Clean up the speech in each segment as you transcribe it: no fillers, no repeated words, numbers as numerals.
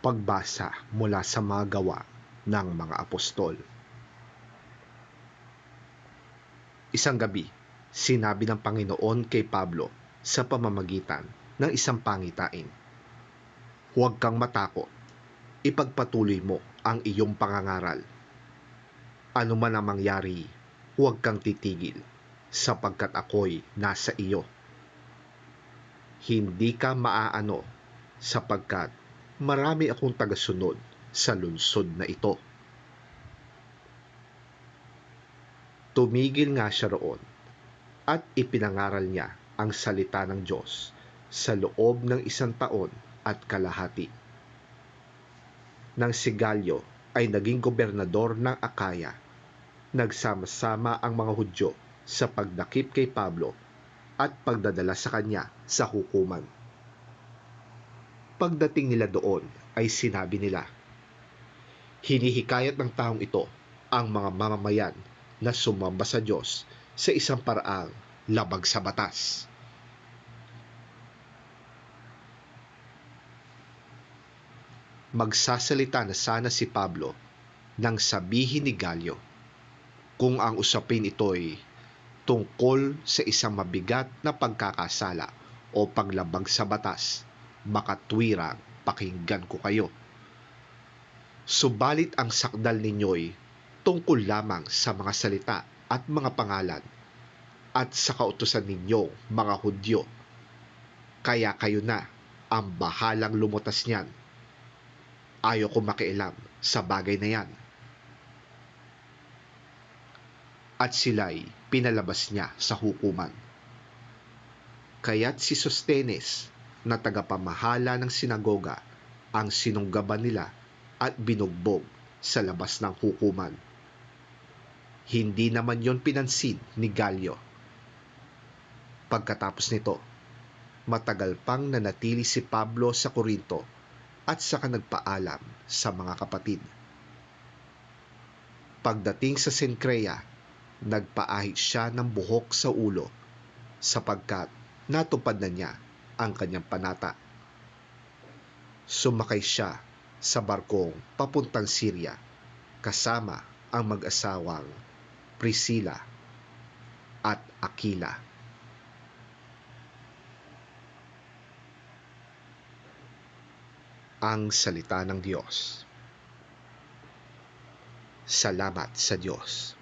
Pagbasa mula sa mga gawa ng mga apostol. Isang gabi, sinabi ng Panginoon kay Pablo sa pamamagitan ng isang pangitain, "Huwag kang matakot, ipagpatuloy mo ang iyong pangangaral. Ano man ang mangyari, huwag kang titigil, sapagkat ako'y nasa iyo. Hindi ka maaano, sapagkat marami akong tagasunod sa lungsod na ito." Tumigil nga siya roon at ipinangaral niya ang salita ng Diyos sa loob ng 1 taon at kalahati. Nang si Galyo ay naging gobernador ng Akaya, nagsama-sama ang mga Hudyo sa pagdakip kay Pablo at pagdadala sa kanya sa hukuman. Pagdating nila doon ay sinabi nila, "Hinihikayat ng taong ito ang mga mamamayan na sumamba sa Diyos sa isang paraang labag sa batas." Magsasalita na sana si Pablo nang sabihin ni Galyo, kung ang usapin ito'y tungkol sa isang mabigat na pagkakasala o paglabag sa batas, makatwirang pakinggan ko kayo. Subalit ang sakdal ninyo'y tungkol lamang sa mga salita at mga pangalan at sa kautusan ninyong mga Hudyo. Kaya kayo na ang bahalang lumutas niyan. Ayoko makialam sa bagay na yan. At sila'y pinalabas niya sa hukuman. Kaya't si Sostenes na tagapamahala ng sinagoga ang sinunggaban nila at binugbog sa labas ng hukuman. Hindi naman yon pinansin ni Galyo. Pagkatapos nito, matagal pang nanatili si Pablo sa Korinto at saka nagpaalam sa mga kapatid. Pagdating sa Cencrea, nagpaahit siya ng buhok sa ulo sapagkat natupad na niya ang kanyang panata. Sumakay siya sa barkong papuntang Syria kasama ang mag-asawang Priscilla at Aquila. Ang salita ng Diyos. Salamat sa Diyos.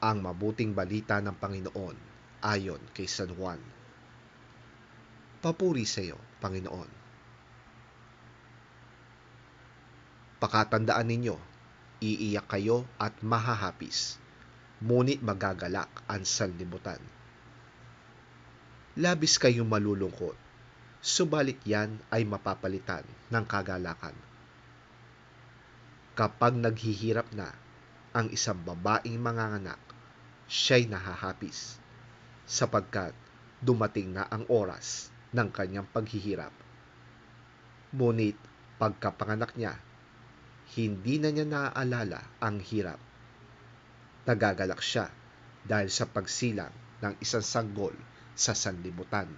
Ang mabuting balita ng Panginoon ayon kay San Juan. Papuri sa iyo, Panginoon. Pakatandaan ninyo, iiyak kayo at mahahapis, ngunit magagalak ang sanlibutan. Labis kayong malulungkot, subalit yan ay mapapalitan ng kagalakan. Kapag naghihirap na ang isang babaeng manganganak, siya'y nahahapis, sapagkat dumating na ang oras ng kanyang paghihirap. Ngunit pagkapanganak niya, hindi na niya naaalala ang hirap. Nagagalak siya dahil sa pagsilang ng isang sanggol sa sanlibutan.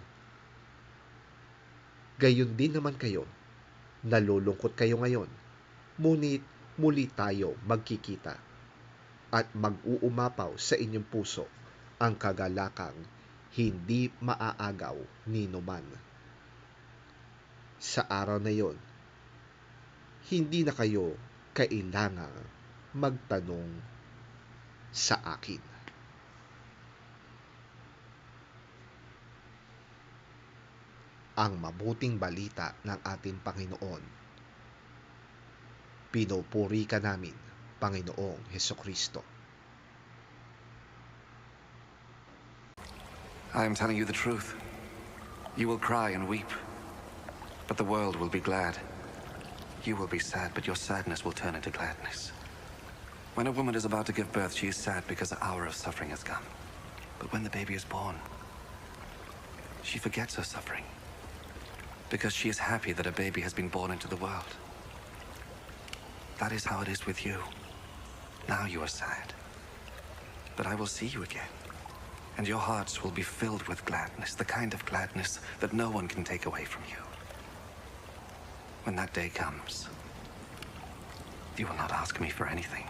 Gayon din naman kayo, nalulungkot kayo ngayon, ngunit muli tayo magkikita at mag-uumapaw sa inyong puso ang kagalakang hindi maaagaw ni numan. Sa araw na yon, hindi na kayo kailangang magtanong sa akin. Ang mabuting balita ng ating Panginoon. Pinupuri ka namin, Panginoong Hesukristo. I am telling you the truth. You will cry and weep, but the world will be glad. You will be sad, but your sadness will turn into gladness. When a woman is about to give birth, she is sad because the hour of suffering has come. But when the baby is born, she forgets her suffering, because she is happy that a baby has been born into the world. That is how it is with you. Now you are sad, but I will see you again. And your hearts will be filled with gladness, the kind of gladness that no one can take away from you. When that day comes, you will not ask me for anything.